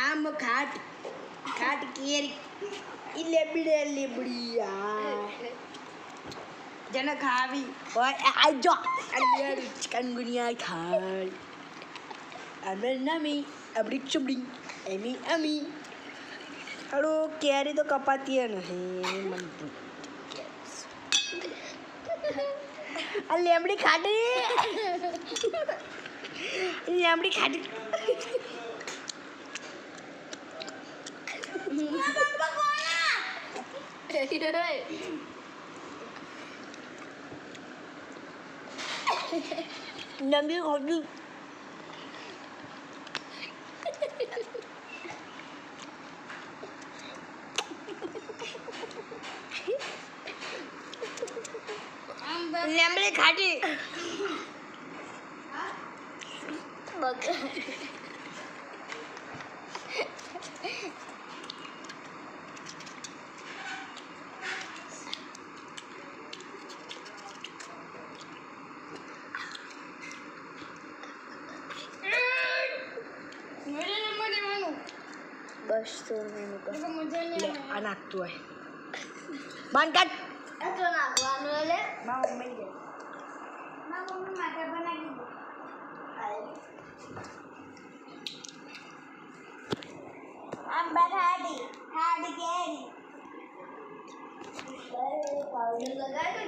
આમ ખાટ ખાટ કેરી ઈ લેબડી જેને ખાવી હોય આજો અલ્યા ચિકનગુનિયા ખાય અમે નમી અબડી ચુબડી અમી હળો કેરી તો કપાતી નહીં મન આ લેમડી ખાટી લેમડી ખાટી નંદી ખાટી લેમડી ખાટી બસ તો લે આ નાખતું હોય બંધ કર તો નાખવાનું એટલે મમ્મી માટે બનાવી દો આમ બધાડી કેરી પાવડર લગાવી